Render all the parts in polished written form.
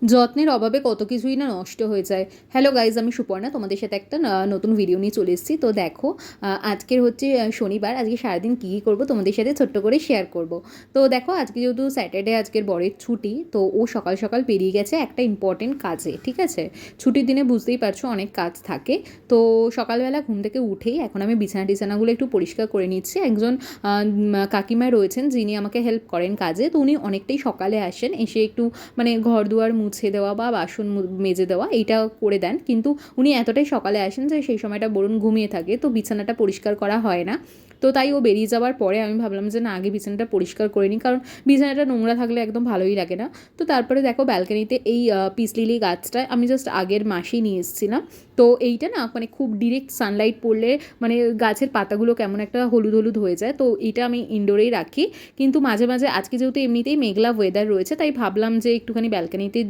যত্নের অভাবে কত কিছুই না নষ্ট হয়ে যায়। হ্যালো গাইজ, আমি সুপর্ণা তোমাদের সাথে একটা নতুন ভিডিও নিয়ে চলে এসেছি। তো দেখো, আজকের হচ্ছে শনিবার। আজকে সারাদিন কী কী করবো তোমাদের সাথে ছোট্ট করে শেয়ার করব। তো দেখো, আজকে যেহেতু স্যাটারডে, আজকের বরের ছুটি, তো ও সকাল সকাল বেরিয়ে গেছে একটা ইম্পর্টেন্ট কাজে। ঠিক আছে, ছুটির দিনে বুঝতেই পারছো অনেক কাজ থাকে। তো সকালবেলা ঘুম থেকে উঠেই এখন আমি বিছানাগুলো একটু পরিষ্কার করে নিচ্ছি। একজন কাকিমা রয়েছেন যিনি আমাকে হেল্প করেন কাজে। তো উনি অনেকটাই সকালে আসেন, এসে একটু মানে ঘর দুয়ার মুছে দেওয়া বা বাসন মেজে দেওয়া এইটা করে দেন। কিন্তু উনি এতটাই সকালে আসেন যে সেই সময়টা বরুণ ঘুমিয়ে থাকে, তো বিছানাটা পরিষ্কার করা হয় না। তো তাই ও বেরিয়ে যাওয়ার পরে আমি ভাবলাম যে না, আগে বিছানাটা পরিষ্কার করে নিই, কারণ বিছানাটা নোংরা থাকলে একদম ভালোই লাগে না। তো তারপরে দেখো, ব্যালকানিতে এই পিস লিলি গাছটা আমি জাস্ট আগের মাসেই নিয়ে এসেছিলাম। তো এইটা না মানে খুব ডিরেক্ট সানলাইট পড়লে মানে গাছের পাতাগুলো কেমন একটা হলুদ হলুদ হয়ে যায়। তো এটা আমি ইনডোরেই রাখি, কিন্তু মাঝে মাঝে আজকে যেহেতু এমনিতেই মেঘলা ওয়েদার রয়েছে, তাই ভাবলাম যে একটুখানি ব্যালকানিতে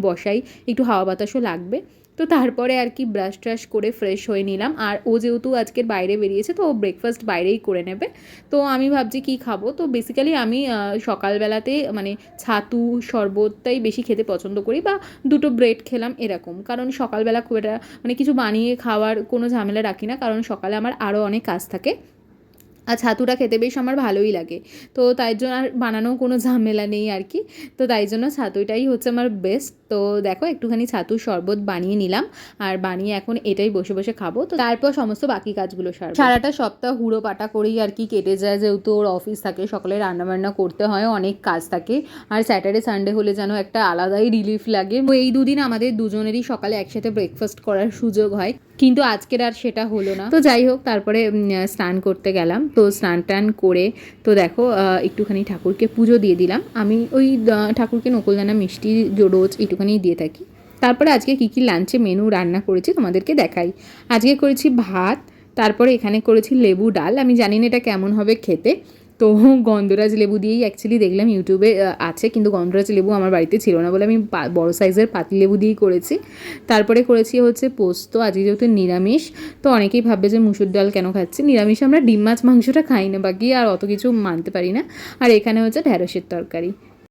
বসাই, একটু হাওয়া বাতাসও লাগবে। তো তারপরে আর কি ব্রাশ ট্রাশ করে ফ্রেশ হয়ে নিলাম। আর ও যেহেতু আজকের বাইরে বেরিয়েছে, তো ও ব্রেকফাস্ট বাইরেই করে নেবে। তো আমি ভাবছি কী খাবো। তো বেসিক্যালি আমি সকালবেলাতে মানে ছাতু শরবতটাই বেশি খেতে পছন্দ করি, বা দুটো ব্রেড খেলাম এরকম। কারণ সকালবেলা খুব একটা মানে কিছু বানিয়ে খাওয়ার কোনো ঝামেলা রাখি না, কারণ সকালে আমার আরও অনেক কাজ থাকে। আর ছাতুটা খেতে বেশ আমার ভালোই লাগে। তো তাই জন্য আর বানানোও কোনো ঝামেলা নেই আর কি। তো তাই জন্য ছাতুটাই হচ্ছে আমার বেস্ট। তো দেখো, একটুখানি ছাতুর শরবত বানিয়ে নিলাম, আর বানিয়ে এখন এটাই বসে বসে খাবো। তো তারপর সমস্ত বাকি কাজগুলো সারাটা সপ্তাহ হুড়ো পাটা করেই আর কি কেটে যায়, যেহেতু ওর অফিস থাকে, সকালে রান্নাবান্না করতে হয়, অনেক কাজ থাকে। আর স্যাটারডে সানডে হলে যেন একটা আলাদাই রিলিফ লাগে। তো এই দুদিন আমাদের দুজনেরই সকালে একসাথে ব্রেকফাস্ট করার সুযোগ হয়, কিন্তু আজকের আর সেটা হলো না। তো যাই হোক, তারপরে স্নান করতে গেলাম। তো স্নান টান করে তো দেখো একটুখানি ঠাকুরকে পুজো দিয়ে দিলাম। আমি ওই ঠাকুরকে নকুলদানা মিষ্টি রোজ একটুখানি দিয়ে থাকি। তারপরে আজকে কী কী লাঞ্চে মেনু রান্না করেছি তোমাদেরকে দেখাই। আজকে করেছি ভাত, তারপরে এখানে করেছি লেবু ডাল। আমি জানি না এটা কেমন হবে খেতে। তো গন্ধরাজ লেবু দিয়েই অ্যাকচুয়ালি দেখলাম ইউটিউবে আছে, কিন্তু গন্ধরাজ লেবু আমার বাড়িতে ছিল না বলে আমি বড় সাইজের পাতি লেবু দিয়েই করেছি। তারপরে করেছি হচ্ছে পোস্ত। আজকে যেহেতু নিরামিষ, তো অনেকেই ভাববে যে মুসুর ডাল কেন খাচ্ছি। নিরামিষ আমরা ডিম মাছ মাংসটা খাই না, বাকি আর অত কিছু মানতে পারি না। আর এখানে হচ্ছে ঢ্যাঁড়সের তরকারি।